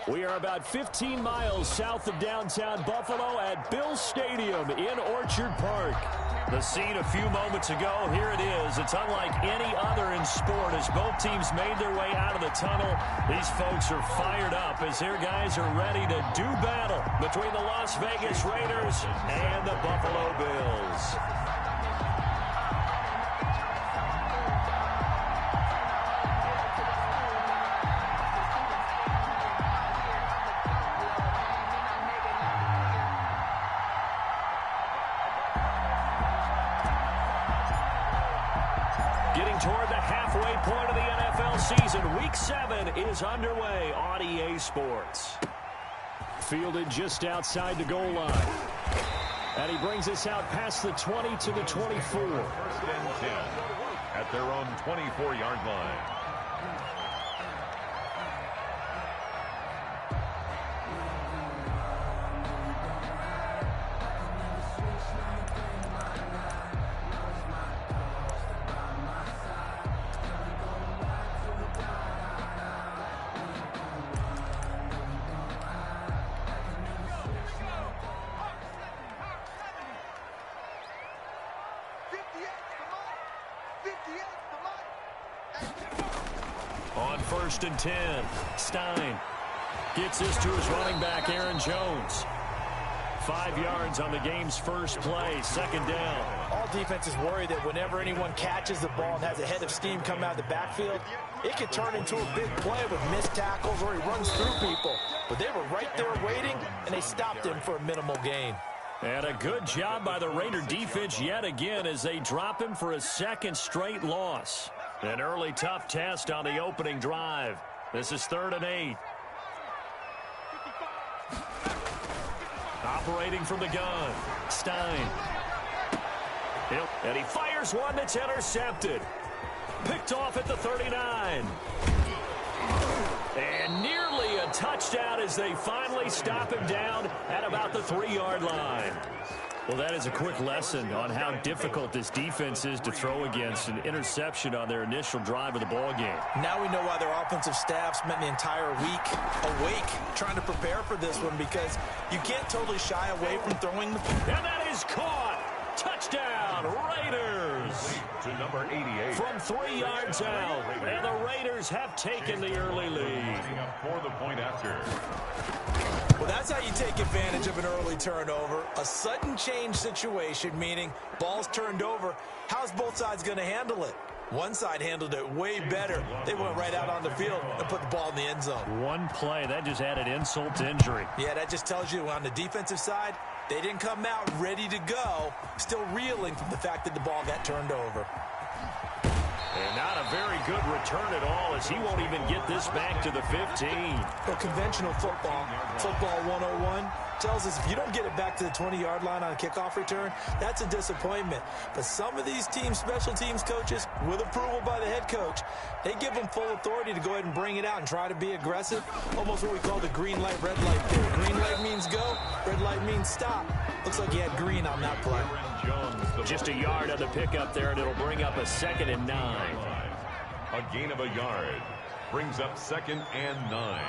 We are about 15 miles south of downtown Buffalo at Bills Stadium in Orchard Park. The scene a few moments ago, here it is. It's unlike any other in sport as both teams made their way out of the tunnel. These folks are fired up as their guys are ready to do battle between the Las Vegas Raiders and the Buffalo Bills. Toward the halfway point of the NFL season, Week 7 is underway on EA Sports. Fielded just outside the goal line. And he brings us out past the 20 to the 24. First and 10 at their own 24-yard line. On 1st and 10, Stein gets this to his running back, Aaron Jones. 5 yards on the game's first play, second down. All defenses worry that whenever anyone catches the ball and has a head of steam come out of the backfield, it can turn into a big play with missed tackles or he runs through people. But they were right there waiting, and they stopped him for a minimal gain. And a good job by the Raider defense yet again as they drop him for a second straight loss. An early tough test on the opening drive. This is 3rd and 8. Operating from the gun, Stein. And he fires one that's intercepted. Picked off at the 39. And nearly a touchdown as they finally stop him down at about the 3-yard line. Well, that is a quick lesson on how difficult this defense is to throw against. An interception on their initial drive of the ball game. Now we know why their offensive staff spent the entire week awake trying to prepare for this one, because you can't totally shy away from throwing the... And that is caught. Touchdown, Raiders. To number 88. From 3 yards out. And the Raiders have taken the early lead. For the point after. Well, that's how you take advantage of an early turnover. A sudden change situation, meaning ball's turned over. How's both sides going to handle it? One side handled it way better. They went right out on the field and put the ball in the end zone. One play, that just added insult to injury. Yeah, that just tells you on the defensive side, they didn't come out ready to go, still reeling from the fact that the ball got turned over. And not a very good return at all, as he won't even get this back to the 15. Well, conventional football 101, tells us if you don't get it back to the 20-yard line on a kickoff return, that's a disappointment. But some of these teams, special teams coaches, with approval by the head coach, they give them full authority to go ahead and bring it out and try to be aggressive. Almost what we call the green light, red light theory. Green light means go, red light means stop. Looks like he had green on that play. Just a yard on the pickup there, and it'll bring up a 2nd and 9. A gain of a yard brings up 2nd and 9.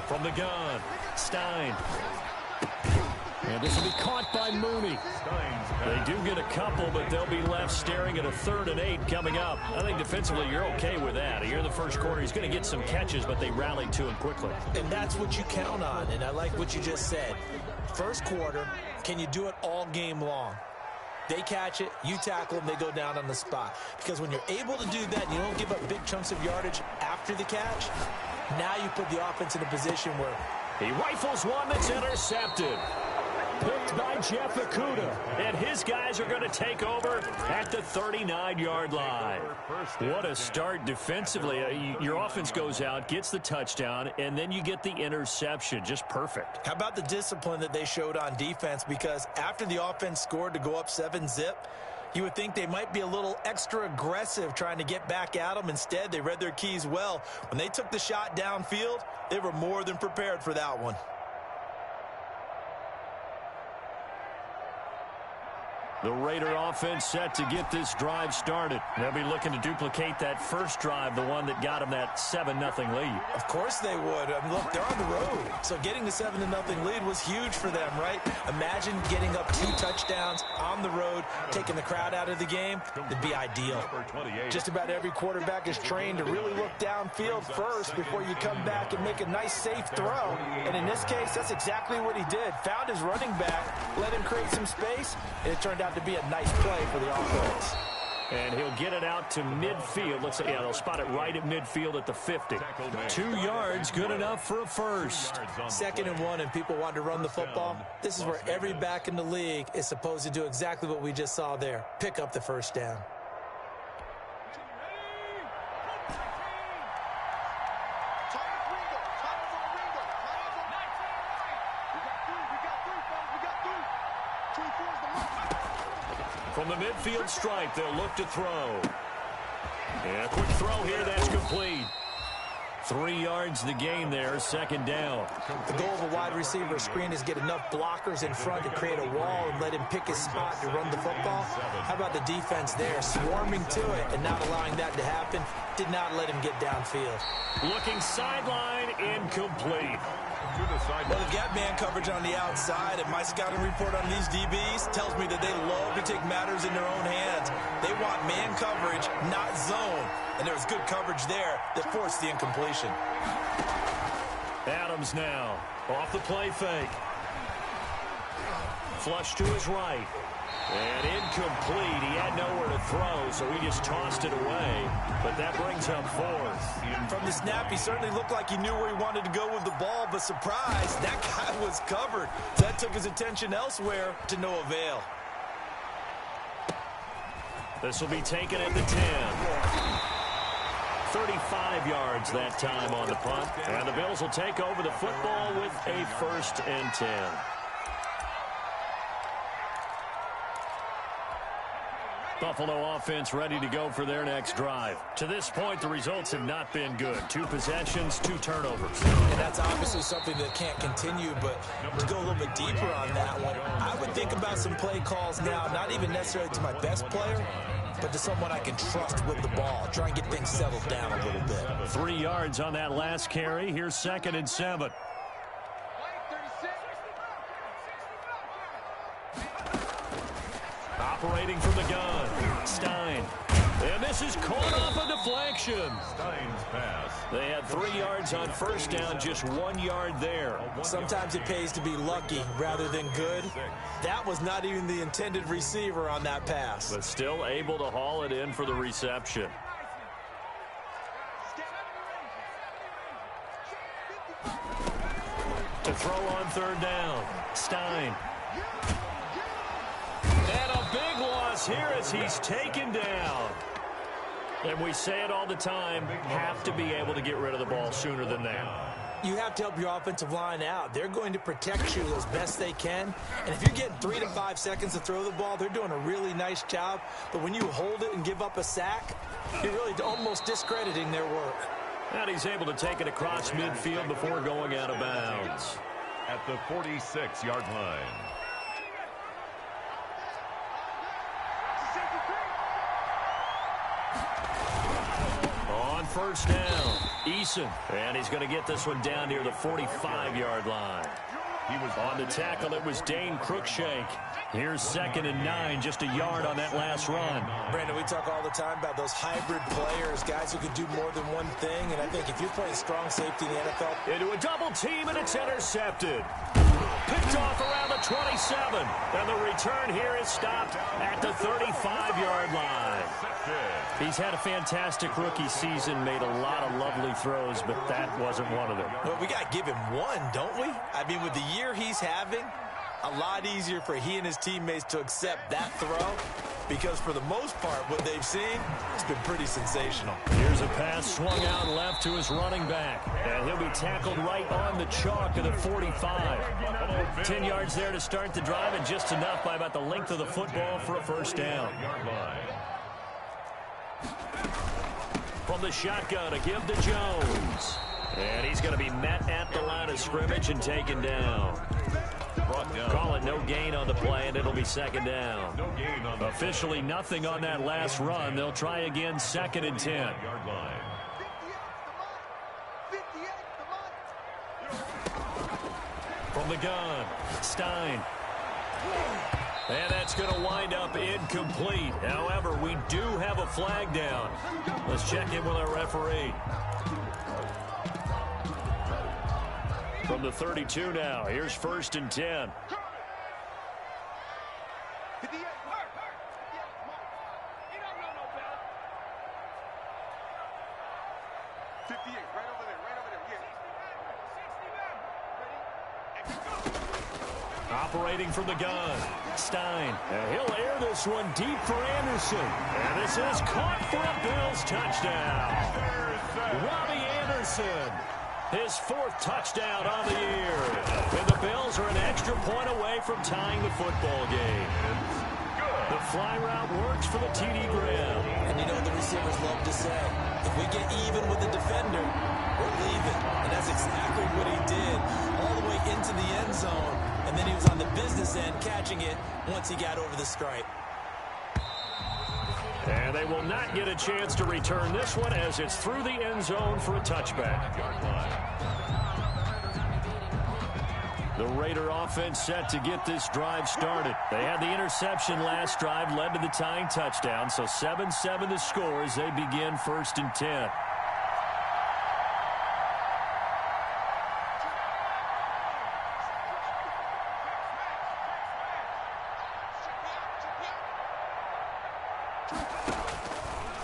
From the gun, Stein. And this will be caught by Mooney. They do get a couple, but they'll be left staring at a 3rd and 8 coming up. I think defensively you're okay with that. Here in the first quarter, he's going to get some catches, but they rallied to him quickly. And that's what you count on, and I like what you just said. First quarter, can you do it all game long? They catch it, you tackle them, they go down on the spot. Because when you're able to do that and you don't give up big chunks of yardage after the catch, now you put the offense in a position where he rifles one that's intercepted. Picked by Jeff Okudah. And his guys are going to take over at the 39-yard line. What a start defensively. Your offense goes out, gets the touchdown, and then you get the interception. Just perfect. How about the discipline that they showed on defense? Because after the offense scored to go up 7-zip, you would think they might be a little extra aggressive trying to get back at them. Instead, they read their keys well. When they took the shot downfield, they were more than prepared for that one. The Raider offense set to get this drive started. They'll be looking to duplicate that first drive, the one that got them that 7-0 lead. Of course they would. I mean, look, they're on the road. So getting the 7-0 lead was huge for them, right? Imagine getting up 2 touchdowns on the road, taking the crowd out of the game. It'd be ideal. Just about every quarterback is trained to really look downfield first before you come back and make a nice, safe throw. And in this case, that's exactly what he did. Found his running back, let him create some space, and it turned out to be a nice play for the offense. And he'll get it out to midfield. Let's say, yeah, they'll spot it right at midfield at the 50. 2 yards, good enough for a first. 2nd and 1, and people want to run the football. This is where every back in the league is supposed to do exactly what we just saw there. Pick up the first down. From the midfield stripe, they'll look to throw. And a quick throw here, that's complete. 3 yards the gain there, 2nd down. The goal of a wide receiver screen is get enough blockers in front to create a wall and let him pick his spot to run the football. How about the defense there, swarming to it and not allowing that to happen? Did not let him get downfield. Looking sideline, incomplete. Well, they've got man coverage on the outside, and my scouting report on these DBs tells me that they love to take matters in their own hands. They want man coverage, not zone. And there was good coverage there that forced the incompletion. Adams now, off the play fake. Flush to his right. And incomplete. He had nowhere to throw, so he just tossed it away. But that brings up 4th. From the snap, he certainly looked like he knew where he wanted to go with the ball, but surprise, that guy was covered. That took his attention elsewhere to no avail. This will be taken at the 10. 35 yards that time on the punt. And the Bills will take over the football with a 1st and 10. Buffalo offense ready to go for their next drive. To this point, the results have not been good. 2 possessions, 2 turnovers. And that's obviously something that can't continue, but to go a little bit deeper on that one, I would think about some play calls now, not even necessarily to my best player, but to someone I can trust with the ball. Try and get things settled down a little bit. 3 yards on that last carry. Here's 2nd and 7. Operating from the gun, Stein. And this is caught off a deflection. Stein's pass. They had 3 yards on 1st down, just 1 yard there. Sometimes it pays to be lucky rather than good. That was not even the intended receiver on that pass. But still able to haul it in for the reception. To throw on 3rd down, Stein. And a big loss here as he's taken down. And we say it all the time, have to be able to get rid of the ball sooner than that. You have to help your offensive line out. They're going to protect you as best they can. And if you're getting 3 to 5 seconds to throw the ball, they're doing a really nice job. But when you hold it and give up a sack, you're really almost discrediting their work. And he's able to take it across midfield before going out of bounds. At the 46-yard line. On 1st down, Eason. And he's going to get this one down near the 45-yard line. He was on the tackle. It was Dane Cruikshank. Here's 2nd and 9, just a yard on that last run. Brandon, we talk all the time about those hybrid players, guys who can do more than one thing. And I think if you're playing strong safety in the NFL. Into a double team, and it's intercepted. Picked off around the 27. And the return here is stopped at the 35-yard line. He's had a fantastic rookie season, made a lot of lovely throws, but that wasn't one of them. Well, we got to give him one, don't we? I mean, with the year he's having, a lot easier for he and his teammates to accept that throw, because for the most part, what they've seen has been pretty sensational. Here's a pass swung out left to his running back, and he'll be tackled right on the chalk of the 45. 10 yards there to start the drive, and just enough by about the length of the football for a 1st down. From the shotgun, a give to Jones. And he's going to be met at the line of scrimmage and taken down. brought down. Call it no gain on the play, and it'll be second down. No gain on the Officially nothing on that last run. They'll try again, second and 10. Yard line. From the gun, Stein. And that's going to wind up incomplete. However, we do have a flag down. Let's check in with our referee. From the 32 now, here's first and 10. Operating from the gun, Stein. And he'll air this one deep for Anderson. And this is caught for a Bills touchdown. Robbie Anderson, his fourth touchdown on the year. And the Bills are an extra point away from tying the football game. The fly route works for the TD Graham. And you know what the receivers love to say? If we get even with the defender, we're leaving. And that's exactly what he did all the way into the end zone. And then he was on the business end catching it once he got over the stripe. And they will not get a chance to return this one as it's through the end zone for a touchback. The Raider offense set to get this drive started. They had the interception last drive, led to the tying touchdown. So 7-7 the score as they begin first and 10.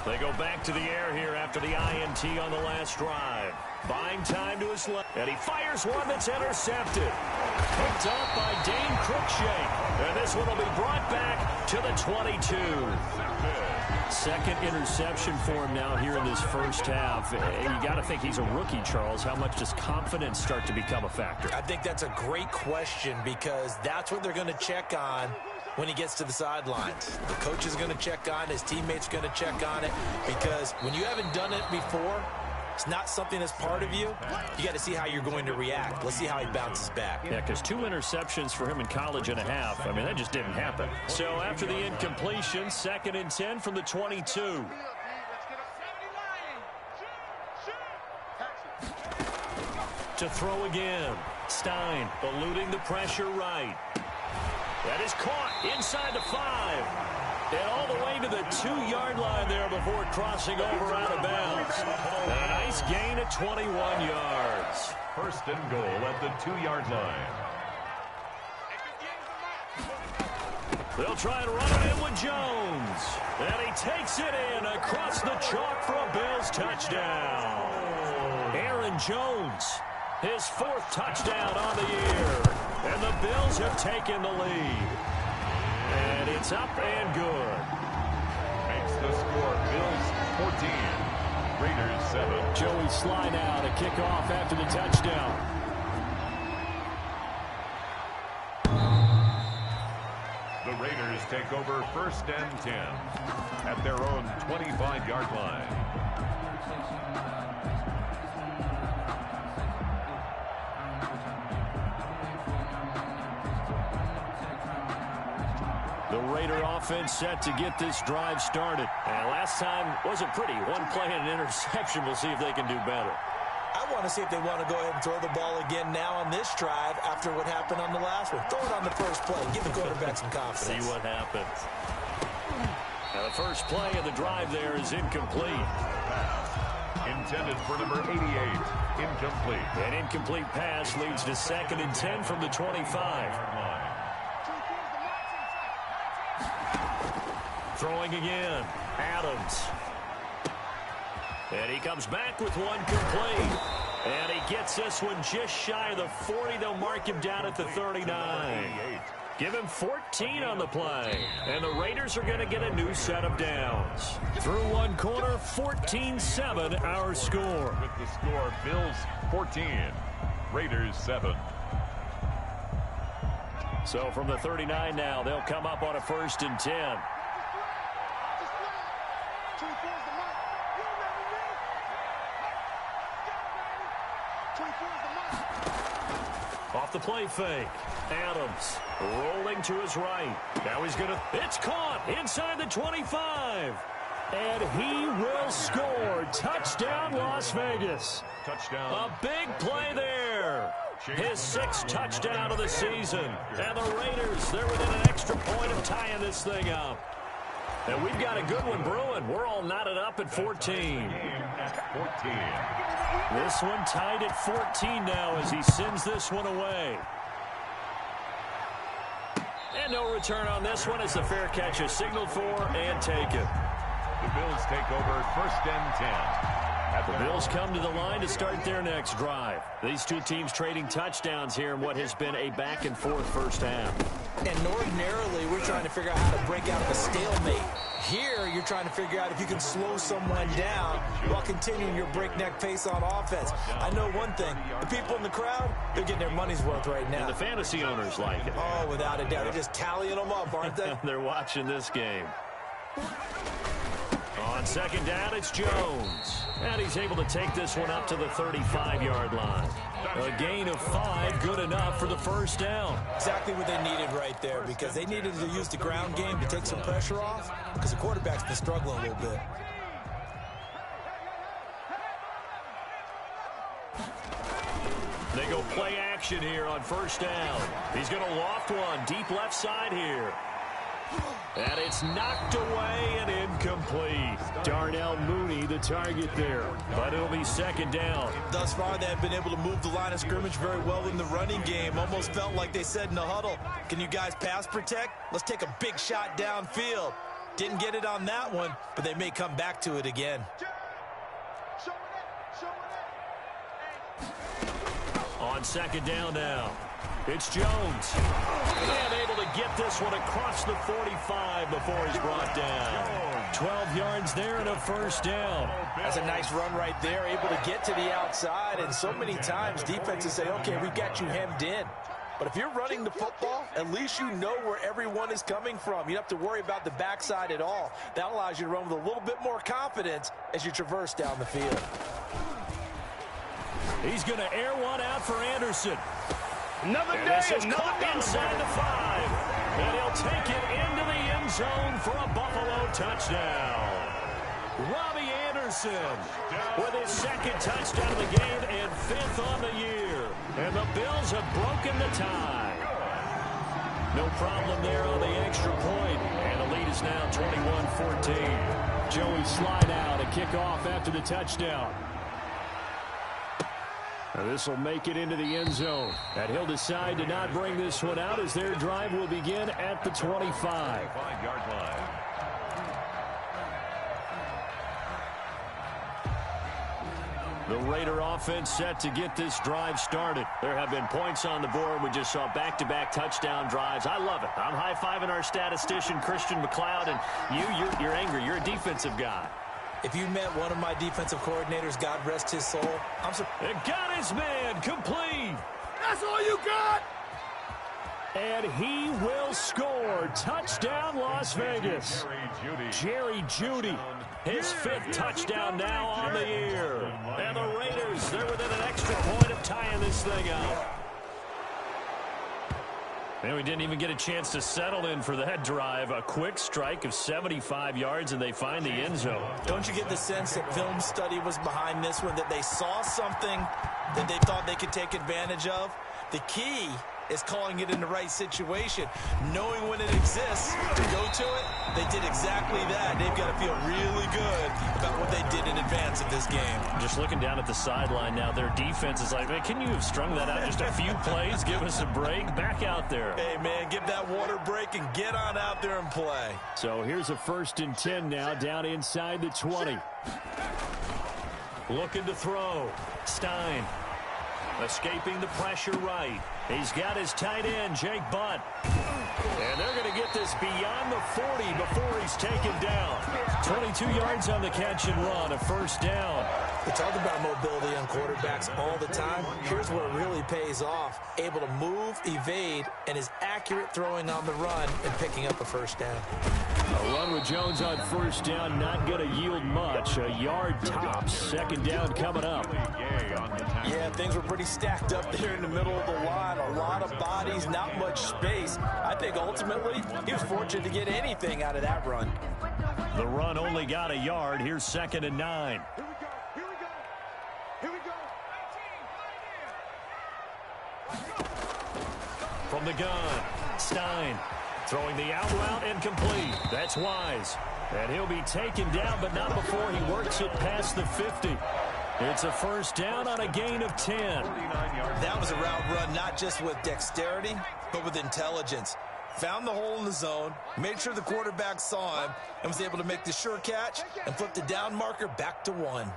They go back to the air here after the INT on the last drive. Buying time to his left. And he fires one that's intercepted. Picked up by Dane Cruikshank. And this one will be brought back to the 22. Second interception for him now here in this first half. You got to think he's a rookie, Charles. How much does confidence start to become a factor? I think that's a great question because that's what they're going to check on when he gets to the sidelines. The coach is going to check on it. His teammates are going to check on it because when you haven't done it before, it's not something that's part of you. You got to see how you're going to react. Let's see how he bounces back. Yeah, because 2 interceptions for him in college and a half. I mean, that just didn't happen. So after the incompletion, second and 10 from the 22. To throw again. Stein eluding the pressure right. That is caught inside the 5. And all the way to the 2-yard line there before crossing over out of bounds. A nice gain of 21 yards. First and goal at the 2-yard line. They'll try and run it in with Jones. And he takes it in across the chalk for a Bills touchdown. Aaron Jones, his 4th touchdown on the year. And the Bills have taken the lead. And it's up and good. Makes the score Bills 14, Raiders 7. Joey Sly now to kick off after the touchdown. The Raiders take over first and 10 at their own 25-yard line. The Raider offense set to get this drive started. And last time wasn't pretty. 1 play and an interception. We'll see if they can do better. I want to see if they want to go ahead and throw the ball again now on this drive after what happened on the last one. Throw it on the first play. Give the quarterback some confidence. See what happens. Now the first play of the drive there is incomplete. Intended for number 88. Incomplete. An incomplete pass leads to second and 10 from the 25. Throwing again. Adams. And he comes back with one complete. And he gets this one just shy of the 40. They'll mark him down at the 39. Give him 14 on the play. And the Raiders are going to get a new set of downs. Through one quarter, 14-7 our score. With the score, Bills 14, Raiders 7. So from the 39 now, they'll come up on a first and 10. Off the play fake. Adams rolling to his right. Now he's going to... It's caught inside the 25. And he will score. Touchdown, Las Vegas. Touchdown. A big play there. His 6th touchdown of the season. And the Raiders, they're within an extra point of tying this thing up. And we've got a good one brewing. We're all knotted up at 14. This one tied at 14 now as he sends this one away. And no return on this one as the fair catch is signaled for and taken. The Bills take over 1st and 10. The Bills come to the line to start their next drive. These two teams trading touchdowns here in what has been a back-and-forth first half. And ordinarily, we're trying to figure out how to break out of a stalemate. Here, you're trying to figure out if you can slow someone down while continuing your breakneck pace on offense. I know one thing. The people in the crowd, they're getting their money's worth right now. And the fantasy owners like it. Oh, without a doubt. They're just tallying them up, aren't they? They're watching this game. On second down, it's Jones. And he's able to take this one up to the 35-yard line. A gain of 5, good enough for the first down. Exactly what they needed right there, because they needed to use the ground game to take some pressure off, because the quarterback's been struggling a little bit. They go play action here on first down. He's going to loft one deep left side here. And it's knocked away and incomplete. Darnell Mooney, the target there. But it'll be second down. Thus far, they have been able to move the line of scrimmage very well in the running game. Almost felt like they said in the huddle, can you guys pass protect? Let's take a big shot downfield. Didn't get it on that one, but they may come back to it again. On second down now. It's Jones. And able to get this one across the 45 before he's brought down. 12 yards there and a first down. That's a nice run right there, able to get to the outside. And so many times defenses say, okay, we've got you hemmed in. But if you're running the football, at least you know where everyone is coming from. You don't have to worry about the backside at all. That allows you to run with a little bit more confidence as you traverse down the field. He's going to air one out for Anderson. Another And day, this is caught inside the 5. And he'll take it into the end zone for a Buffalo touchdown. Robbie Anderson with his 2nd touchdown of the game and 5th on the year. And the Bills have broken the tie. No problem there on the extra point. And the lead is now 21-14. Joey slide out, a kickoff after the touchdown. This will make it into the end zone. And he'll decide to not bring this one out as their drive will begin at the 25. 5-yard line. The Raider offense set to get this drive started. There have been points on the board. We just saw back-to-back touchdown drives. I love it. I'm high-fiving our statistician, Christian McLeod, and you're angry. You're a defensive guy. If you met one of my defensive coordinators, God rest his soul, I'm surprised. It got his man complete. That's all you got? And he will score. Touchdown, Las Vegas. Jerry Jeudy, his 5th touchdown now on the year. And the Raiders, they're within an extra point of tying this thing up. And we didn't even get a chance to settle in for that drive. A quick strike of 75 yards, and they find the end zone. Don't you get the sense that film study was behind this one, that they saw something that they thought they could take advantage of? The key is calling it in the right situation, knowing when it exists to go to it. They did exactly that. They've got to feel really good about what they did in advance of this game. Just looking down at the sideline now, their defense is like, man, can you have strung that out just a few plays? Give us a break. Back out there. Hey, man, give that water break and get on out there and play. So here's a 1st and 10 now, down inside the 20. Looking to throw. Stein. Escaping the pressure right. He's got his tight end, Jake Butt. And they're going to get this beyond the 40 before he's taken down. 22 yards on the catch and run, a first down. We talk about mobility on quarterbacks all the time. Here's where it really pays off. Able to move, evade, and is accurate throwing on the run and picking up a first down. A run with Jones on first down, not going to yield much. A yard tops. Second down coming up. Yeah, things were pretty stacked up there in the middle of the line. A lot of bodies, not much space. I think ultimately he was fortunate to get anything out of that run. The run only got a yard. Here's 2nd and 9. From the gun, Stein throwing the out route and complete. That's Wise. And he'll be taken down, but not before he works it past the 50. It's a first down on a gain of 10. That was a route run not just with dexterity, but with intelligence. Found the hole in the zone, made sure the quarterback saw him, and was able to make the sure catch and flip the down marker back to 1.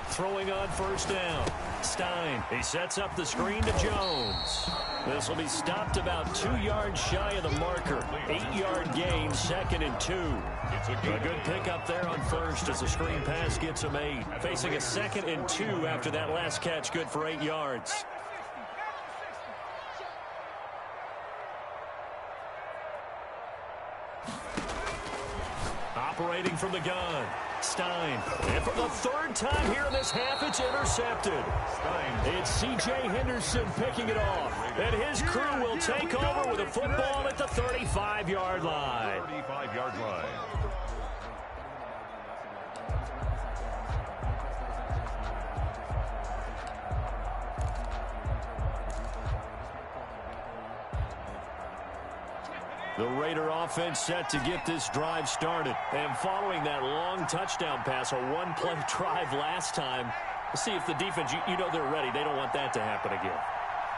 Throwing on first down. Stein, he sets up the screen to Jones. This will be stopped about 2 yards shy of the marker. 8-yard gain, 2nd and 2. A good pickup there on first as the screen pass gets him 8. Facing a 2nd and 2 after that last catch, good for 8 yards. Operating from the gun. Stein. And for the 3rd time here in this half, it's intercepted. It's C.J. Henderson picking it off. And his crew will take over with a football at the 35-yard line. 35-yard line. The Raider offense set to get this drive started. And following that long touchdown pass, a one-play drive last time, see if the defense, you know they're ready. They don't want that to happen again.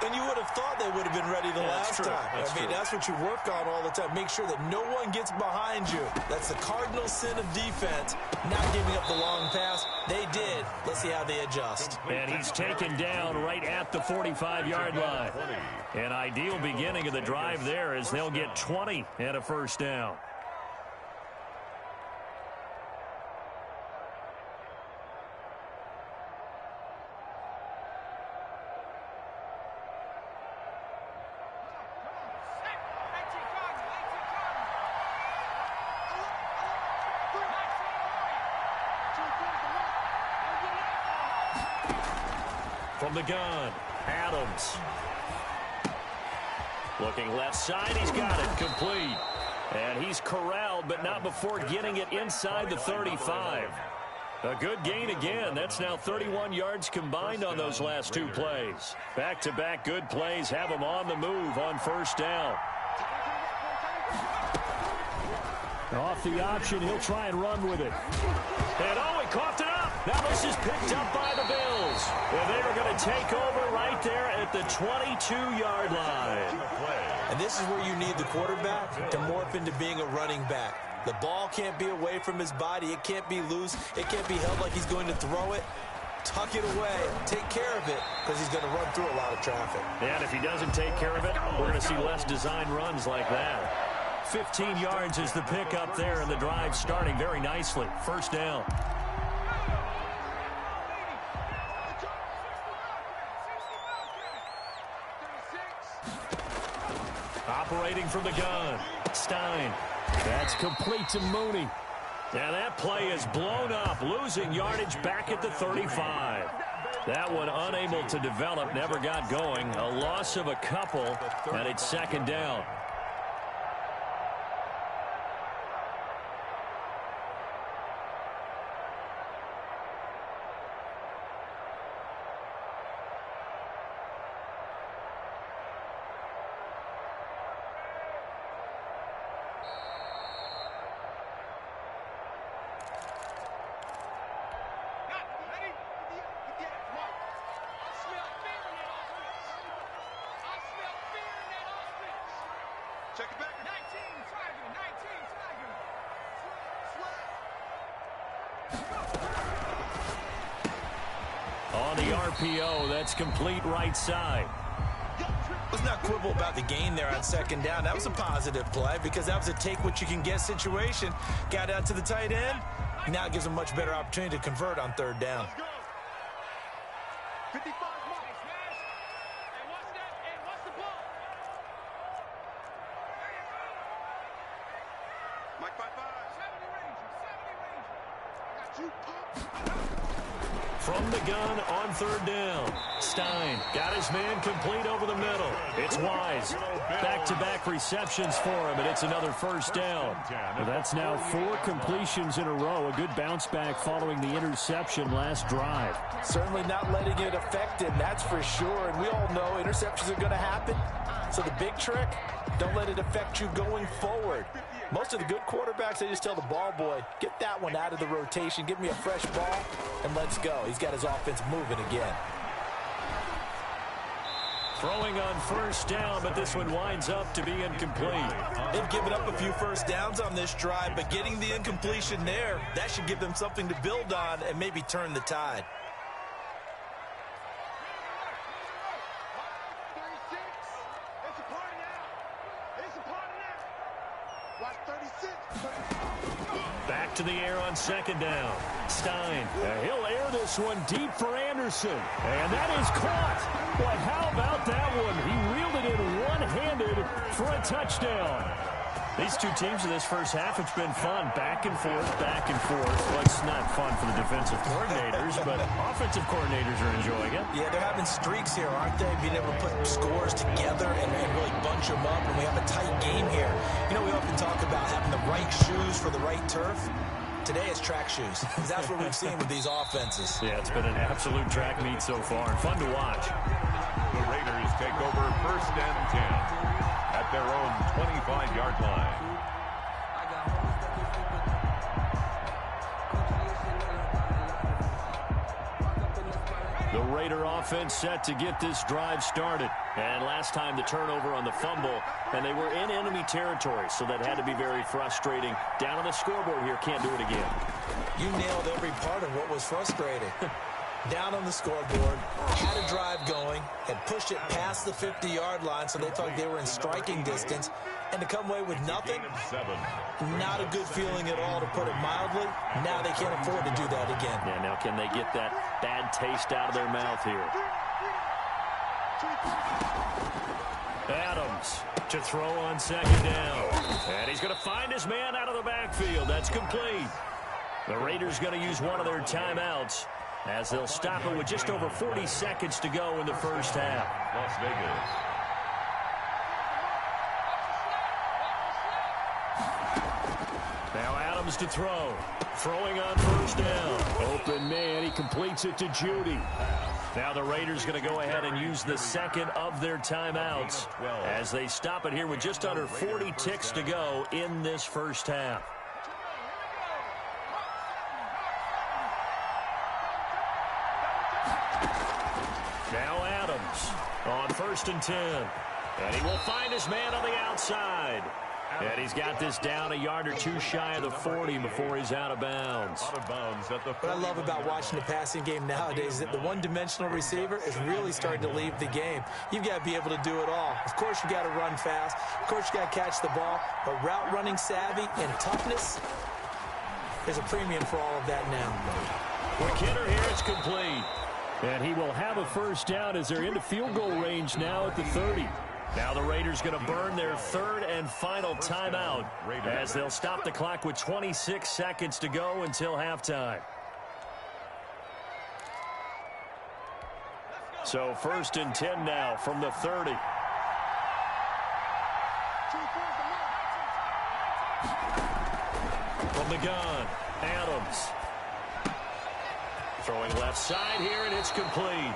And you would have thought they would have been ready the last time. That's what you work on all the time. Make sure that no one gets behind you. That's the cardinal sin of defense, not giving up the long pass. They did. Let's see how they adjust. And he's taken down right at the 45-yard line. An ideal beginning of the drive there as they'll get 20 and a first down. From the gun, Adams. Looking left side, he's got it complete. And he's corralled, but not before getting it inside the 35. A good gain again. That's now 31 yards combined on those last 2 plays. Back-to-back good plays have him on the move on first down. Off the option, he'll try and run with it. And he coughed it up. Now this is picked up by the Bills. And they are going to take over right there at the 22-yard line. And this is where you need the quarterback to morph into being a running back. The ball can't be away from his body. It can't be loose. It can't be held like he's going to throw it. Tuck it away. Take care of it because he's going to run through a lot of traffic. And if he doesn't take care of it, we're going to see less design runs like that. 15 yards is the pickup there, and the drive starting very nicely. First down. Operating from the gun, Stein. That's complete to Mooney. Now that play is blown up, losing yardage back at the 35. That one unable to develop, never got going. A loss of a couple, and it's second down. Check it back. 19 Tiger. On the RPO, that's complete right side. Let's not quibble about the gain there on second down. That was a positive play because that was a take-what-you-can-get situation. Got out to the tight end. Now it gives him a much better opportunity to convert on third down. 55 miles. Hey, watch that. Hey, watch the ball. From the gun on third down. Stein got his man complete over the middle. It's Wise. Back-to-back receptions for him, and it's another first down. Well, that's now 4 completions in a row. A good bounce back following the interception last drive. Certainly not letting it affect him, that's for sure. And we all know interceptions are going to happen. So the big trick, don't let it affect you going forward. Most of the good quarterbacks, they just tell the ball boy, get that one out of the rotation, give me a fresh ball, and let's go. He's got his offense moving again. Throwing on first down, but this one winds up to be incomplete. They've given up a few first downs on this drive, but getting the incompletion there, that should give them something to build on and maybe turn the tide. Back to the air on second down. Stein. He'll air this one deep for Anderson. And that is caught. But how about that one? He reeled it in one-handed for a touchdown. These two teams in this first half, it's been fun. Back and forth, back and forth. Well, it's not fun for the defensive coordinators, but offensive coordinators are enjoying it. Yeah, they're having streaks here, aren't they? Being able to put scores together and really bunch them up, and we have a tight game here. You know, we often talk about having the right shoes for the right turf. Today it's track shoes. That's what we've seen with these offenses. Yeah, it's been an absolute track meet so far, and fun to watch. The Raiders take over first and 10 at their own 25-yard line. The Raider offense set to get this drive started. And last time the turnover on the fumble, and they were in enemy territory, so that had to be very frustrating. Down on the scoreboard here, can't do it again. You nailed every part of what was frustrating. Down on the scoreboard, had a drive going, had pushed it past the 50-yard line, so they thought they were in striking distance, and to come away with nothing, not a good feeling at all, to put it mildly. Now they can't afford to do that again. Yeah, now can they get that bad taste out of their mouth here? Adams to throw on second down. And he's going to find his man out of the backfield. That's complete. The Raiders going to use one of their timeouts, as they'll stop it with just over 40 seconds to go in the first half. Las Vegas. Now Adams to throw. Throwing on first down. Open man. He completes it to Judy. Now the Raiders going to go ahead and use the second of their timeouts as they stop it here with just under 40 ticks to go in this first half. Now Adams on first and 10. And he will find his man on the outside. And he's got this down a yard or two shy of the 40 before he's out of bounds. What I love about watching the passing game nowadays is that the one-dimensional receiver is really starting to leave the game. You've got to be able to do it all. Of course, you got to run fast. Of course, you got to catch the ball. But route running savvy and toughness, there's a premium for all of that now. McKinnon here, it's complete. And he will have a first down as they're into field goal range now at the 30. Now the Raiders going to burn their third and final timeout as they'll stop the clock with 26 seconds to go until halftime. So first and 10 now from the 30. From the gun, Adams. Throwing left side here, and it's complete.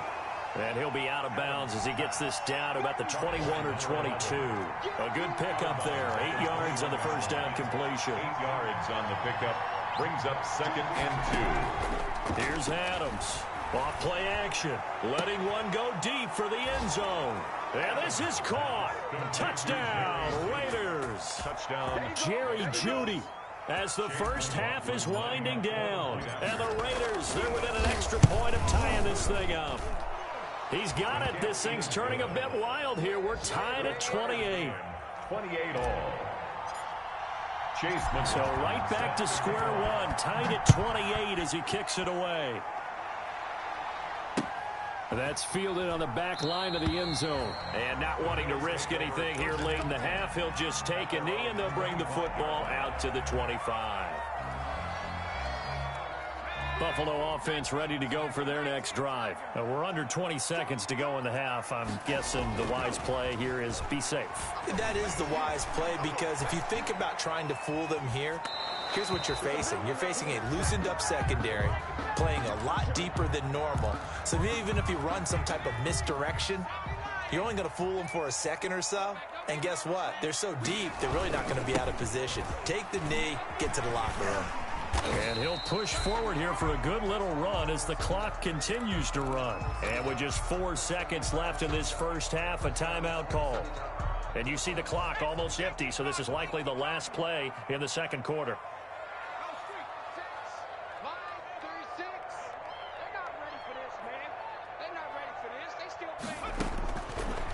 And he'll be out of bounds as he gets this down to about the 21 or 22. A good pickup there. 8 yards on the first down completion. 8 yards on the pickup. Brings up second and 2. Here's Adams. Off play action. Letting one go deep for the end zone. And this is caught. Touchdown, Raiders. Touchdown, Jerry Jeudy. As the first half is winding down. And the Raiders, they're within an extra point of tying this thing up. He's got it. This thing's turning a bit wild here. We're tied at 28. 28 all. Chase McLaughlin. So right back to square one. Tied at 28 as he kicks it away. That's fielded on the back line of the end zone. And not wanting to risk anything here late in the half, he'll just take a knee, and they'll bring the football out to the 25. Buffalo offense ready to go for their next drive. We're under 20 seconds to go in the half. I'm guessing the wise play here is be safe. That is the wise play, because if you think about trying to fool them here, here's what you're facing. You're facing a loosened up secondary, playing a lot deeper than normal. So even if you run some type of misdirection, you're only going to fool them for a second or so. And guess what? They're so deep, they're really not going to be out of position. Take the knee, get to the locker room. And he'll push forward here for a good little run as the clock continues to run. And with just 4 seconds left in this first half, a timeout call. And you see the clock almost empty, so this is likely the last play in the second quarter.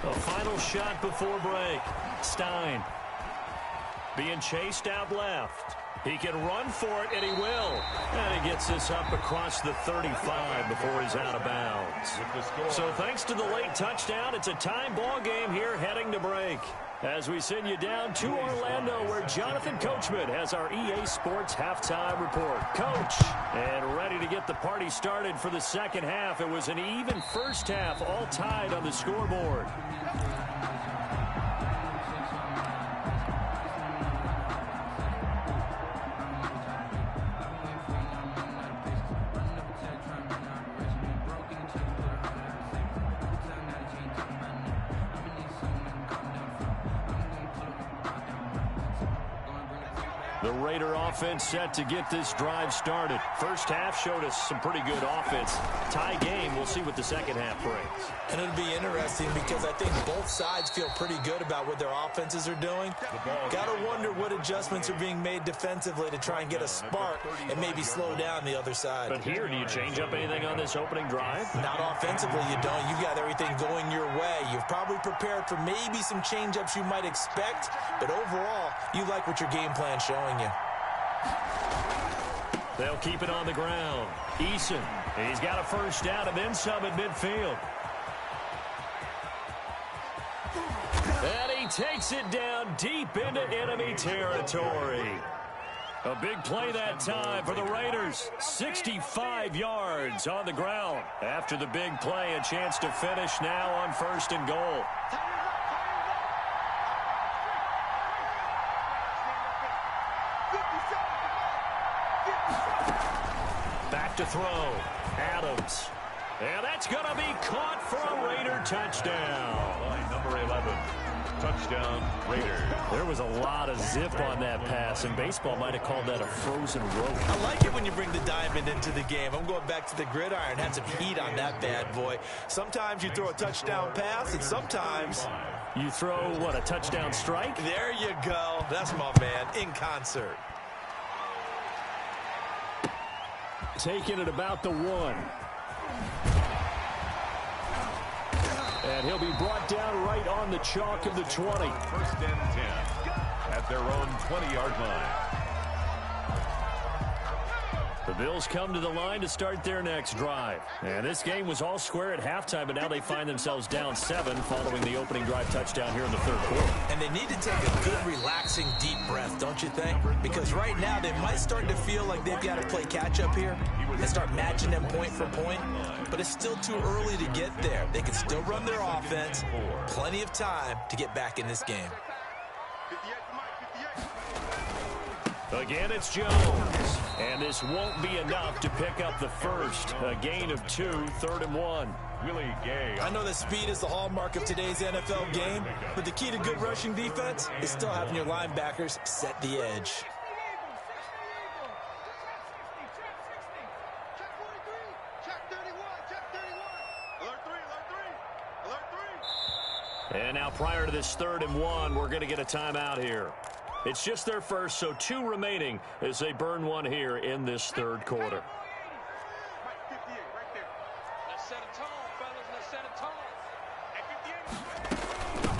A final shot before break. Stein being chased out left. He can run for it, and he will. And he gets this up across the 35 before he's out of bounds. So thanks to the late touchdown, it's a time ball game here heading to break. As we send you down to Orlando, where Jonathan Coachman has our EA Sports halftime report. Coach, and ready to get the party started for the second half. It was an even first half, all tied on the scoreboard. The Raider offense set to get this drive started. First half showed us some pretty good offense. Tie game, we'll see what the second half brings. And it'll be interesting because I think both sides feel pretty good about what their offenses are doing. Got to wonder what adjustments are being made defensively to try and get a spark and maybe slow down the other side. But here, do you change up anything on this opening drive? Not offensively, you don't. You got everything going your way. You've probably prepared for maybe some change-ups you might expect, but overall, you like what your game plan's showing you. They'll keep it on the ground. Eason, he's got a first down and then some at midfield. And he takes it down deep into enemy territory. A big play that time for the Raiders. 65 yards on the ground. After the big play, a chance to finish now on 1st and goal. Back to throw. Adams. And that's going to be caught for a Raider touchdown. Line number 11. Touchdown, Raiders. There was a lot of zip on that pass, and baseball might have called that a frozen rope. I like it when you bring the diamond into the game. I'm going back to the gridiron. Had some heat on that bad boy. Sometimes you throw a touchdown pass, and sometimes you throw, what, a touchdown strike? There you go. That's my man, in concert. Taking it about the 1. And he'll be brought down right on the chalk of the 20. 1st and 10 at their own 20-yard line. The Bills come to the line to start their next drive. And this game was all square at halftime, but now they find themselves down 7 following the opening drive touchdown here in the 3rd quarter. And they need to take a good, relaxing, deep breath, don't you think? Because right now they might start to feel like they've got to play catch-up here and start matching them point for point. But it's still too early to get there. They can still run their offense. Plenty of time to get back in this game. Again, it's Jones. And this won't be enough to pick up the first. A gain of 2, 3rd and 1. Willie Gay. I know that speed is the hallmark of today's NFL game, but the key to good rushing defense is still having your linebackers set the edge. And now prior to this 3rd and 1, we're going to get a timeout here. It's just their first, so 2 remaining as they burn one here in this 3rd quarter.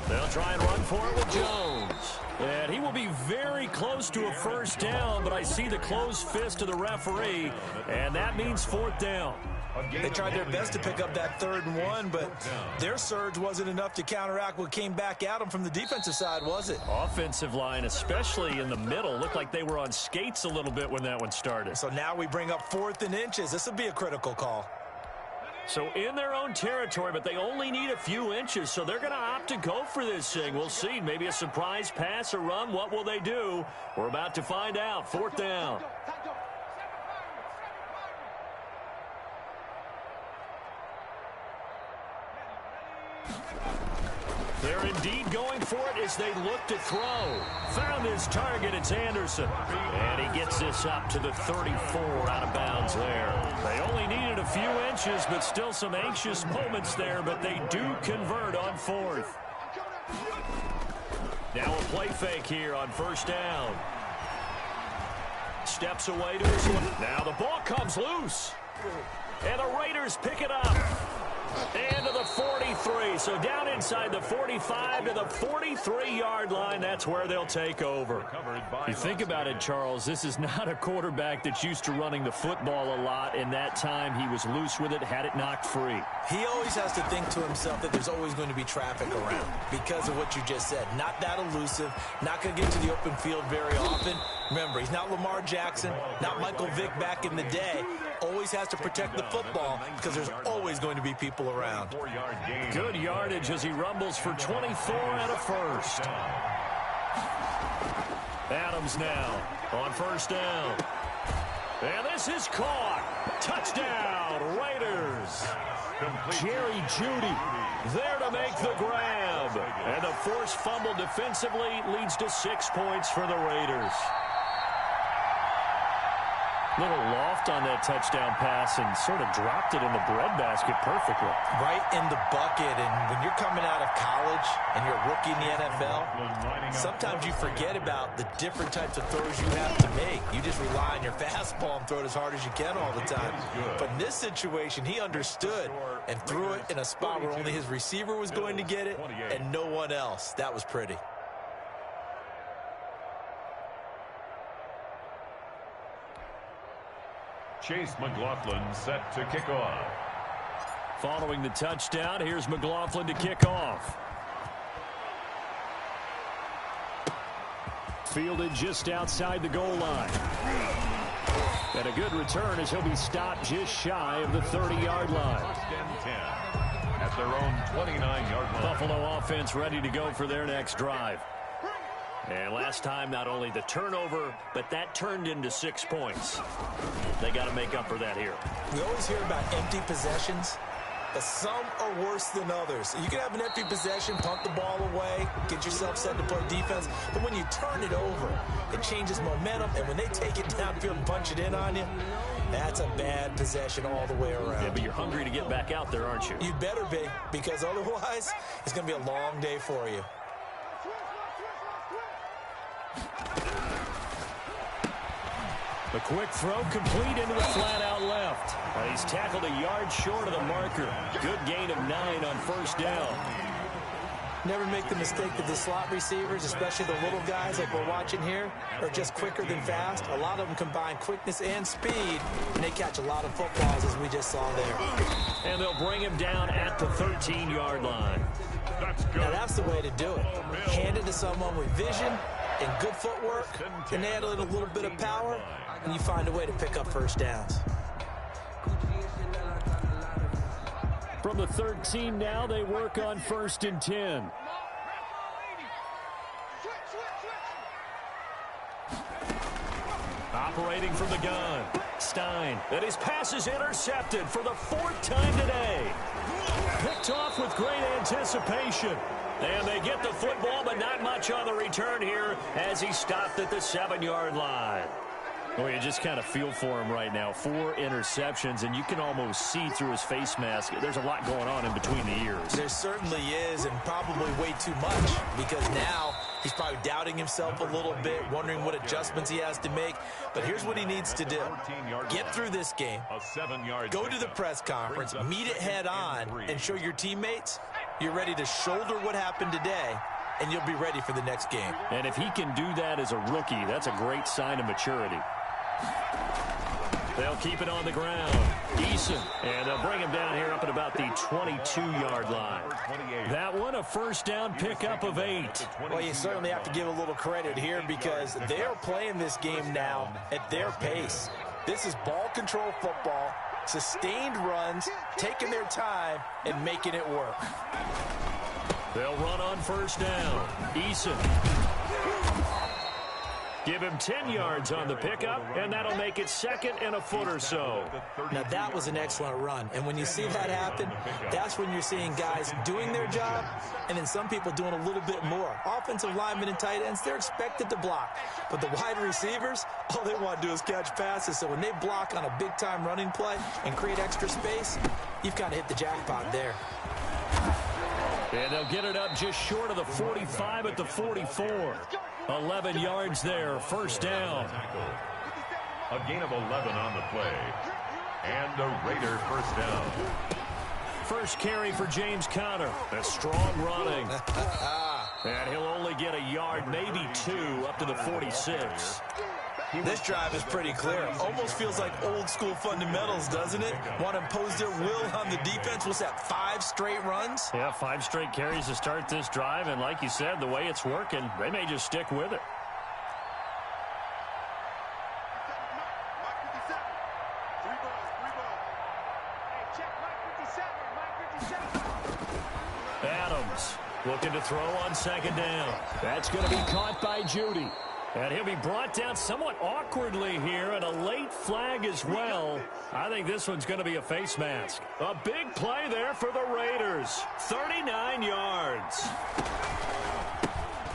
They'll try and run for it with Jones. And he will be very close to a first down, but I see the closed fist of the referee, and that means fourth down. They tried their best to pick up that 3rd and 1, but their surge wasn't enough to counteract what came back at them from the defensive side, was it? Offensive line, especially in the middle, looked like they were on skates a little bit when that one started. So now we bring up 4th and inches. This will be a critical call. So in their own territory, but they only need a few inches, so they're going to opt to go for this thing. We'll see. Maybe a surprise pass or run. What will they do? We're about to find out. 4th down. They're indeed going for it as they look to throw. Found his target. It's Anderson. And he gets this up to the 34 out of bounds there. They only needed a few inches, but still some anxious moments there, but they do convert on 4th. Now a play fake here on 1st down. Steps away to his left. Now the ball comes loose. And the Raiders pick it up. And to the 43. So down inside the 45 to the 43-yard line. That's where they'll take over. You think about it, Charles, this is not a quarterback that's used to running the football a lot. In that time, he was loose with it, had it knocked free. He always has to think to himself that there's always going to be traffic around because of what you just said. Not that elusive, not going to get to the open field very often. Remember, he's not Lamar Jackson, not Michael Vick back in the day. Always has to protect the football because there's always going to be people around. Good yardage as he rumbles for 24 and a first. Adams now on 1st down. And this is caught. Touchdown, Raiders. Jerry Jeudy there to make the grab. And the forced fumble defensively leads to 6 points for the Raiders. Little loft on that touchdown pass and sort of dropped it in the breadbasket perfectly. Right in the bucket, and when you're coming out of college and you're a rookie in the NFL, sometimes you forget about the different types of throws you have to make. You just rely on your fastball and throw it as hard as you can all the time. But in this situation, he understood and threw it in a spot where only his receiver was going to get it and no one else. That was pretty. Chase McLaughlin set to kick off. Following the touchdown, here's McLaughlin to kick off. Fielded just outside the goal line. And a good return as he'll be stopped just shy of the 30-yard line. 10 at their own 29-yard line. Buffalo offense ready to go for their next drive. And last time, not only the turnover, but that turned into 6 points. They got to make up for that here. We always hear about empty possessions, but some are worse than others. You can have an empty possession, punt the ball away, get yourself set to play defense, but when you turn it over, it changes momentum, and when they take it downfield and punch it in on you, that's a bad possession all the way around. Yeah, but you're hungry to get back out there, aren't you? You better be, because otherwise, it's going to be a long day for you. The quick throw complete into the flat out left. He's tackled a yard short of the marker. Good gain of 9 on 1st down. Never make the mistake that the slot receivers, especially the little guys like we're watching here, are just quicker than fast. A lot of them combine quickness and speed, and they catch a lot of footballs, as we just saw there. And they'll bring him down at the 13-yard line. Now that's the way to do it. Hand it to someone with vision and good footwork, and add a little bit of power, and you find a way to pick up first downs. From the 13 now, they work on 1st and 10. Operating from the gun, Stein. And his pass is intercepted for the 4th time today. Picked off with great anticipation. And they get the football, but not much on the return here as he stopped at the 7-yard line. Well, you just kind of feel for him right now. 4 interceptions, and you can almost see through his face mask. There's a lot going on in between the ears. There certainly is, and probably way too much, because now he's probably doubting himself a little bit, wondering what adjustments he has to make. But here's what he needs to do. Get through this game, go to the press conference, meet it head on, and show your teammates you're ready to shoulder what happened today and you'll be ready for the next game. And if he can do that as a rookie, that's a great sign of maturity. They'll keep it on the ground. Eason, and they'll bring him down here up at about the 22-yard line. That one, a first down pickup of 8. Well, you certainly have to give a little credit here because they're playing this game now at their pace. This is ball control football, sustained runs, taking their time, and making it work. They'll run on first down. Eason. Give him 10 yards on the pickup, and that'll make it second and a foot or so. Now, that was an excellent run. And when you see that happen, that's when you're seeing guys doing their job and then some people doing a little bit more. Offensive linemen and tight ends, they're expected to block. But the wide receivers, all they want to do is catch passes. So when they block on a big-time running play and create extra space, you've kind of hit the jackpot there. And they'll get it up just short of the 45 at the 44. 11 yards there, first down. A gain of 11 on the play. And a Raider first down. First carry for James Conner. A strong running. And he'll only get a yard, maybe 2, up to the 46. This drive is pretty clear. Almost feels like old school fundamentals, doesn't it? Want to impose their will on the defense. What's that, 5 straight runs? Yeah, 5 straight carries to start this drive. And like you said, the way it's working, they may just stick with it. Adams looking to throw on second down. That's going to be caught by Judy. And he'll be brought down somewhat awkwardly here, and a late flag as well. I think this one's going to be a face mask. A big play there for the Raiders. 39 yards.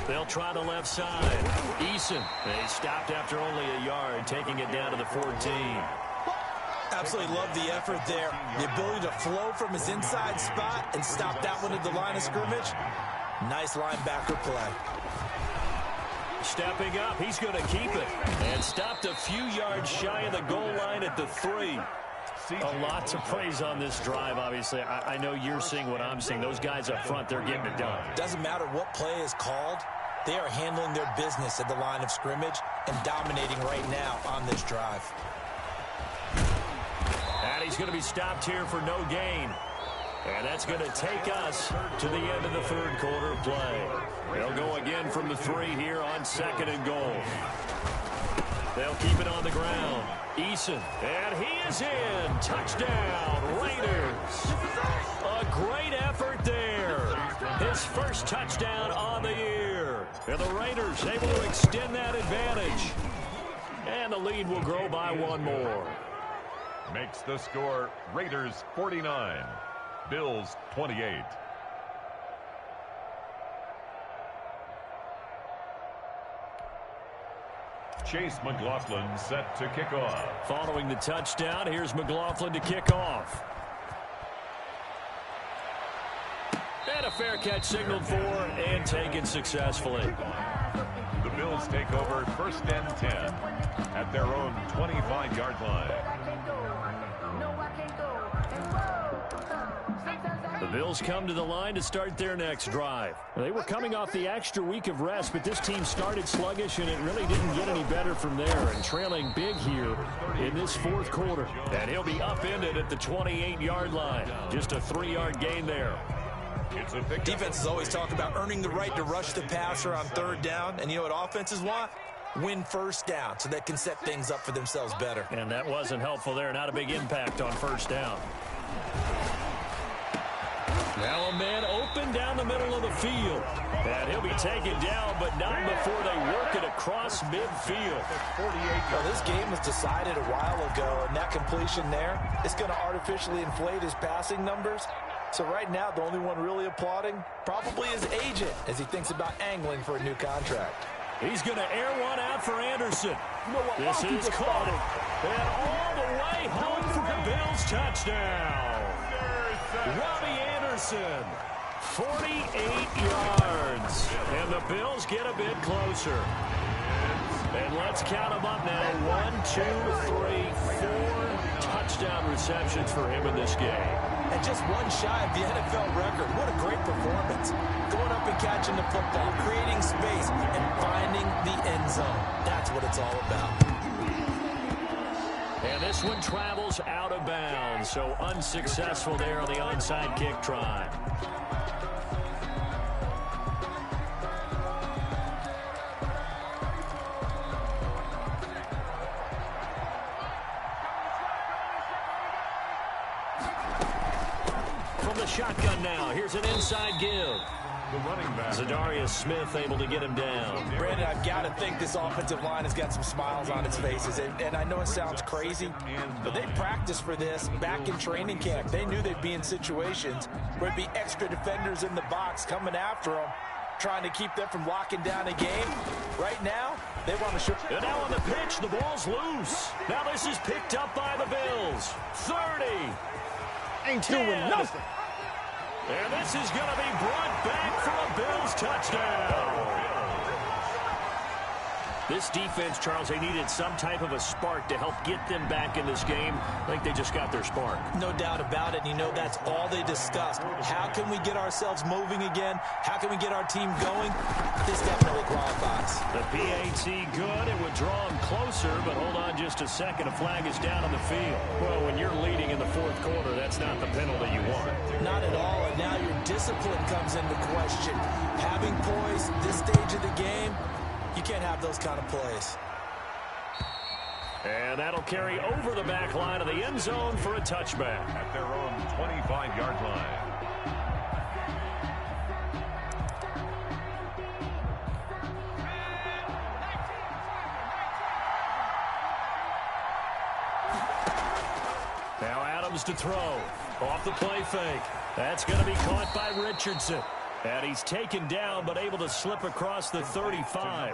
They'll try the left side. Eason. They stopped after only a yard, taking it down to the 14. Absolutely love the effort there. The ability to flow from his inside spot and stop that one at the line of scrimmage. Nice linebacker play. Stepping up, he's going to keep it. And stopped a few yards shy of the goal line at the 3. A lot to praise on this drive, obviously. I know you're seeing what I'm seeing. Those guys up front, they're getting it done. Doesn't matter what play is called. They are handling their business at the line of scrimmage and dominating right now on this drive. And he's going to be stopped here for no gain. And that's going to take us to the end of the third quarter play. They'll go again from the 3 here on second and goal. They'll keep it on the ground. Eason, and he is in. Touchdown, Raiders. A great effort there. His first touchdown on the year. And the Raiders able to extend that advantage. And the lead will grow by 1 more. Makes the score Raiders 49. Bills 28. Chase McLaughlin set to kick off. Following the touchdown, here's McLaughlin to kick off. And a fair catch signaled for and taken successfully. The Bills take over first and 10 at their own 25-yard line. The Bills come to the line to start their next drive. They were coming off the extra week of rest, but this team started sluggish, and it really didn't get any better from there, and trailing big here in this fourth quarter. And he'll be upended at the 28-yard line. Just a 3-yard gain there. Defenses always talk about earning the right to rush the passer on third down, and you know what offenses want? Win first down so they can set things up for themselves better. And that wasn't helpful there. Not a big impact on first down. Now a man open down the middle of the field. And he'll be taken down, but not before they work it across midfield. Well, this game was decided a while ago, and that completion there is going to artificially inflate his passing numbers. So right now, the only one really applauding probably his agent as he thinks about angling for a new contract. He's going to air one out for Anderson. This is caught. And all the way home for a Bills touchdown. Robbie Anderson, 48 yards. And the Bills get a bit closer. And let's count them up now. 1, 2, 3, 4 touchdown receptions for him in this game. and just one shy of the NFL record. What a great performance. Going up and catching the football, creating space, and finding the end zone. That's what it's all about. And this one travels out of bounds, so unsuccessful there on the onside kick try. From the shotgun now, here's an inside give. The running back. Za'Darius Smith able to get him down. Brandon, I've got to think this offensive line has got some smiles on its faces. And I know it sounds crazy, but they practiced for this back in training camp. They knew they'd be in situations where there'd be extra defenders in the box coming after them, trying to keep them from locking down a game. Right now, they want to show. And now on the pitch, the ball's loose. Now this is picked up by the Bills. 30. Ain't doing nothing. And this is going to be brought back for a Bills touchdown. This defense, Charles, they needed some type of a spark to help get them back in this game. I think they just got their spark. No doubt about it. And you know that's all they discussed. How can we get ourselves moving again? How can we get our team going? This definitely qualifies. The PAT good. It would draw them closer, but hold on just a second. A flag is down on the field. Well, when you're leading in the fourth quarter, that's not the penalty you want. Not at all. And now your discipline comes into question. Having poise this stage of the game, you can't have those kind of plays. And that'll carry over the back line of the end zone for a touchback. At their own 25-yard line. Now Adams to throw. Off the play fake. That's going to be caught by Richardson. And he's taken down, but able to slip across the 35.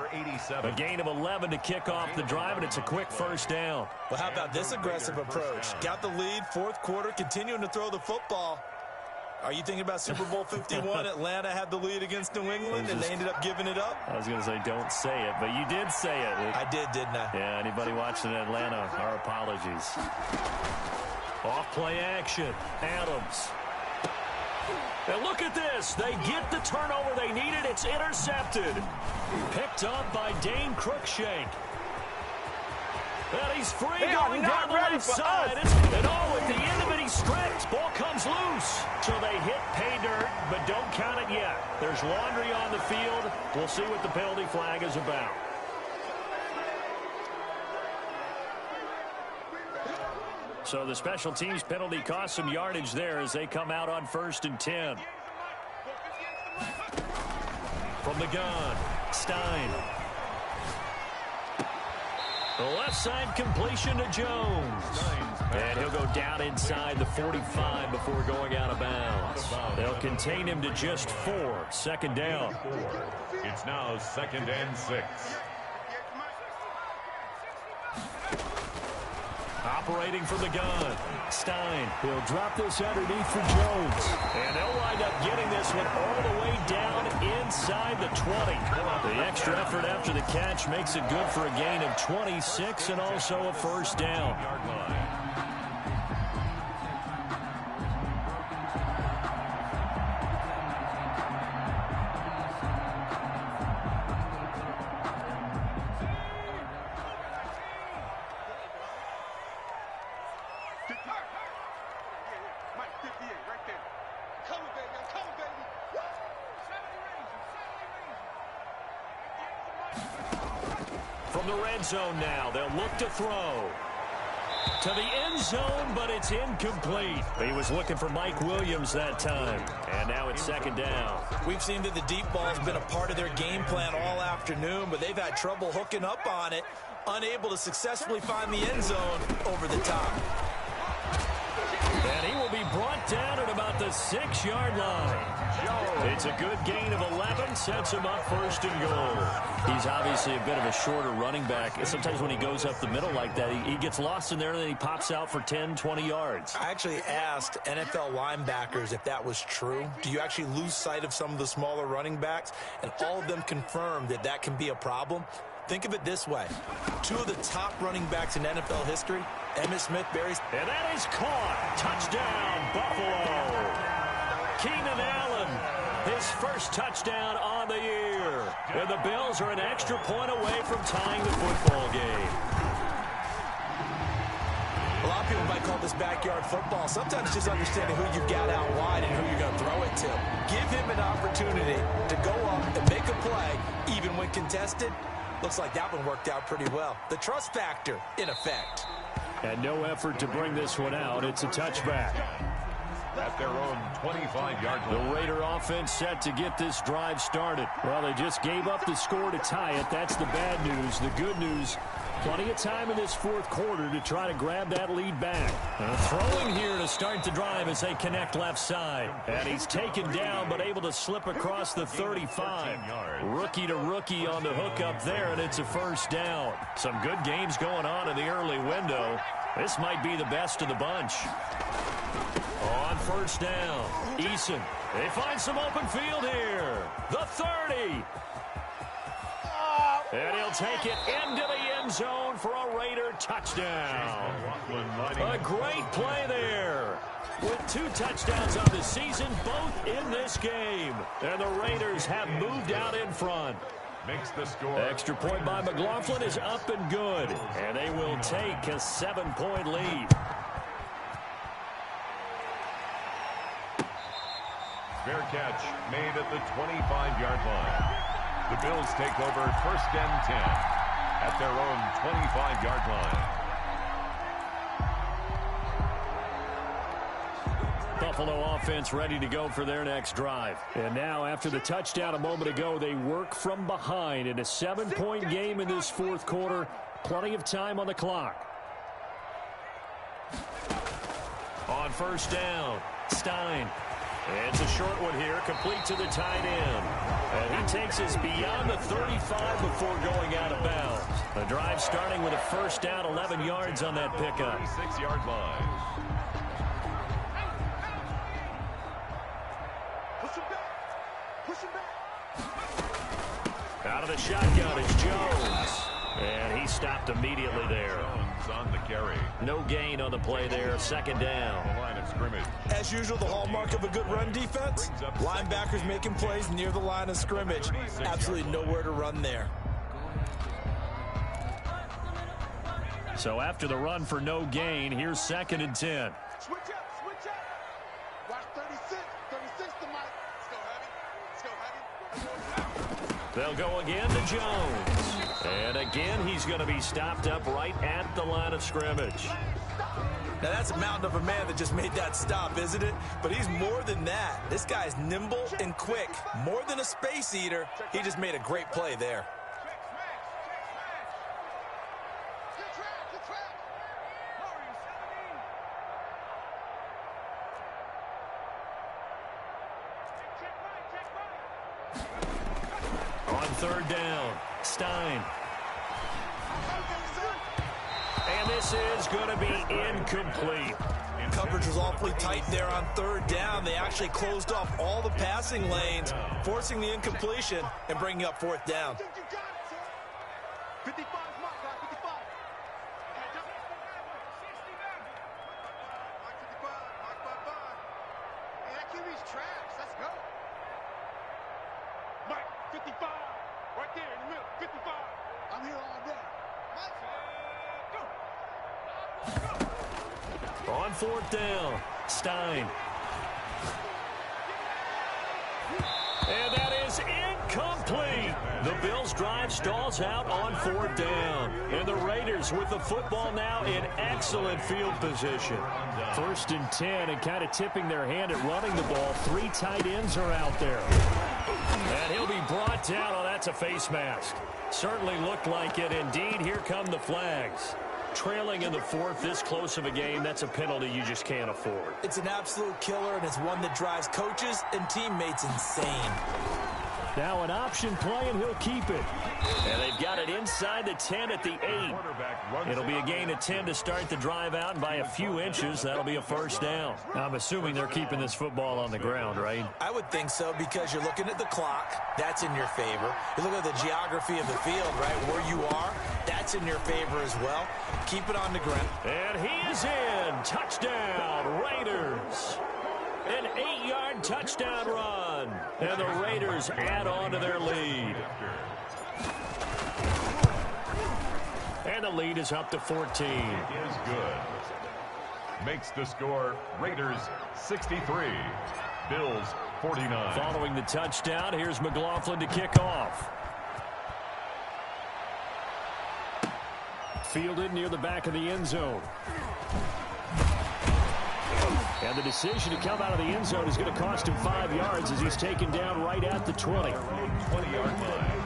A gain of 11 to kick off the drive, and it's a quick first down. Well, how about this aggressive approach? Got the lead, fourth quarter, continuing to throw the football. Are you thinking about Super Bowl 51? Atlanta had the lead against New England, and they ended up giving it up? I was going to say don't say it, but you did say it. I did, didn't I? Yeah, anybody watching in Atlanta, our apologies. Off play action. Adams. And look at this. They get the turnover they needed. It's intercepted. Picked up by Dane Cruikshank. And he's free going down the left side. And at the end of it, he's stripped. Ball comes loose. So they hit pay dirt, but don't count it yet. There's laundry on the field. We'll see what the penalty flag is about. So the special teams penalty cost some yardage there as they come out on 1st and 10. From the gun, Stein. The left side completion to Jones. And he'll go down inside the 45 before going out of bounds. They'll contain him to just 4. Second down. It's now 2nd and 6. Operating from the gun, Stein. He'll drop this underneath for Jones. And they'll wind up getting this one all the way down inside the 20. The extra effort after the catch makes it good for a gain of 26 and also a first down. From the red zone now, they'll look to throw. To the end zone, but it's incomplete. He was looking for Mike Williams that time. And now it's 2nd down. We've seen that the deep ball's been a part of their game plan all afternoon, but they've had trouble hooking up on it, unable to successfully find the end zone over the top. And he will be brought down at about the 6-yard line. It's a good gain of 11, sets him up 1st and goal. He's obviously a bit of a shorter running back. Sometimes when he goes up the middle like that, he gets lost in there and then he pops out for 10, 20 yards. I actually asked NFL linebackers if that was true. Do you actually lose sight of some of the smaller running backs? And all of them confirmed that that can be a problem. Think of it this way. Two of the top running backs in NFL history, Emmitt Smith, and that is caught. Touchdown, Buffalo. Keenan Allen, his first touchdown on the year. And the Bills are an extra point away from tying the football game. A lot of people might call this backyard football. Sometimes just understanding who you've got out wide and who you're going to throw it to. Give him an opportunity to go up and make a play, even when contested. Looks like that one worked out pretty well. The trust factor in effect. And no effort to bring this one out. It's a touchback. At their own 25-yard line. The Raider offense set to get this drive started. Well, they just gave up the score to tie it. That's the bad news. The good news, plenty of time in this fourth quarter to try to grab that lead back. Throwing here to start the drive as they connect left side. And he's taken down but able to slip across the 35. Rookie to rookie on the hook up there, and it's a first down. Some good games going on in the early window. This might be the best of the bunch. On first down, Eason. They find some open field here. The 30. And he'll take it into the end zone for a Raider touchdown. A great play there. With 2 touchdowns on the season, both in this game. And the Raiders have moved out in front. Makes the score. Extra point by McLaughlin is up and good. And they will take a 7-point lead. Fair catch made at the 25-yard line. The Bills take over first and 10 at their own 25-yard line. Buffalo offense ready to go for their next drive. And now after the touchdown a moment ago, they work from behind in a 7-point game in this fourth quarter. Plenty of time on the clock. On first down, Stein. It's a short one here, complete to the tight end. And he takes us beyond the 35 before going out of bounds. The drive starting with a first down, 11 yards on that pickup. 36-yard line. Out of the shotgun is Jones. And he stopped immediately there. Jones on the carry. No gain on the play there, second down. The line of scrimmage. As usual, the hallmark of a good run defense, linebackers making plays near the line of scrimmage. Absolutely nowhere to run there. So after the run for no gain, here's second and 10. Switch up, switch up. Watch 36. 36 to Mike. Let's go, Heavy. They'll go again to Jones. And again, he's going to be stopped up right at the line of scrimmage. Now, that's a mountain of a man that just made that stop, isn't it? But he's more than that. This guy's nimble and quick. More than a space eater, he just made a great play there. On third down, Stein. And this is going to be incomplete. Coverage was awfully tight there on third down. They actually closed off all the passing lanes, forcing the incompletion and bringing up fourth down. 55 mark, 55. That QB's trash. Let's go. Mike, 55. Right there in the middle. 55. I'm here all day. On fourth down, Stein. And that is incomplete. The Bills' drive stalls out on fourth down. And the Raiders with the football now in excellent field position. First and 10 and kind of tipping their hand at running the ball. 3 tight ends are out there. And he'll be brought down. Oh, that's a face mask. Certainly looked like it. Indeed, here come the flags. Trailing in the fourth, this close of a game, that's a penalty you just can't afford. It's an absolute killer, and it's one that drives coaches and teammates insane. Now an option play, and he'll keep it. And they've got it inside the 10 at the 8. It'll be a gain of 10 to start the drive out, and by a few inches, that'll be a first down. I'm assuming they're keeping this football on the ground, right? I would think so, because you're looking at the clock. That's in your favor. You look at the geography of the field, right, where you are. That's in your favor as well. Keep it on the ground. And he is in. Touchdown, Raiders. An 8-yard touchdown run. And the Raiders add on to their lead. And the lead is up to 14. Is good. Makes the score Raiders 63. Bills 49. Following the touchdown, here's McLaughlin to kick off. Fielded near the back of the end zone. And the decision to come out of the end zone is going to cost him 5 yards as he's taken down right at the 20. 20-yard line.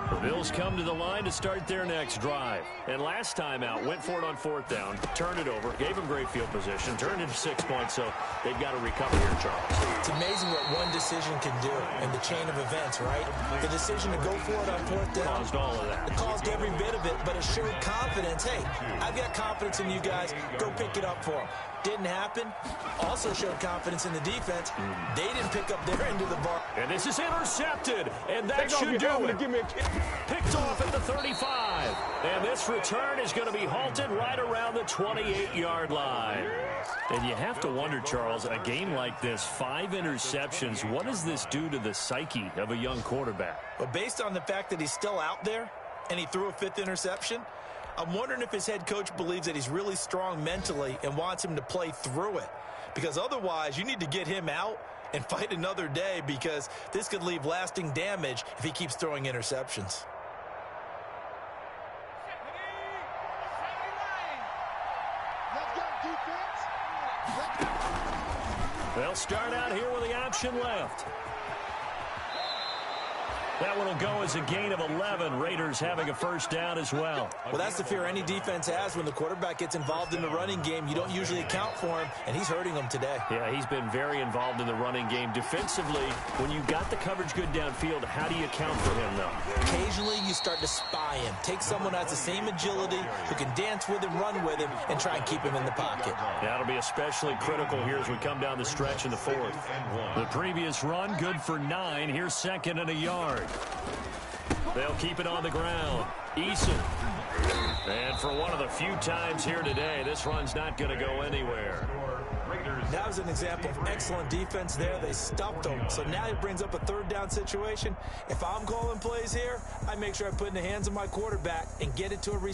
The Bills come to the line to start their next drive. And last time out, went for it on 4th down, turned it over, gave them great field position, turned into 6 points, so they've got to recover here, Charles. It's amazing what one decision can do in the chain of events, right? The decision to go for it on 4th down. Caused all of that. It caused every bit of it, but it showed confidence. Hey, I've got confidence in you guys. Go pick it up for them. Didn't happen. Also showed confidence in the defense. They didn't pick up their end of the bar. And this is intercepted, and that should do it. Picked off at the 35. And this return is going to be halted right around the 28-yard line. And you have to wonder, Charles, a game like this, 5 interceptions, what does this do to the psyche of a young quarterback? But based on the fact that he's still out there and he threw a 5th interception, I'm wondering if his head coach believes that he's really strong mentally and wants him to play through it. Because otherwise, you need to get him out and fight another day, because this could leave lasting damage if he keeps throwing interceptions. They'll start out here with the option left. That one will go as a gain of 11. Raiders having a first down as well. Well, that's the fear any defense has when the quarterback gets involved in the running game. You don't usually account for him, and he's hurting them today. Yeah, he's been very involved in the running game. Defensively, when you got the coverage good downfield, how do you account for him, though? Occasionally, you start to spy him. Take someone who has the same agility, who can dance with him, run with him, and try and keep him in the pocket. That'll be especially critical here as we come down the stretch in the 4th. The previous run, good for 9. Here's 2nd and a yard. They'll keep it on the ground. Eason. And for one of the few times here today, this run's not going to go anywhere. That was an example of excellent defense there. They stuffed them. So now it brings up a 3rd down situation. If I'm calling plays here, I make sure I put it in the hands of my quarterback and get it to a receiver.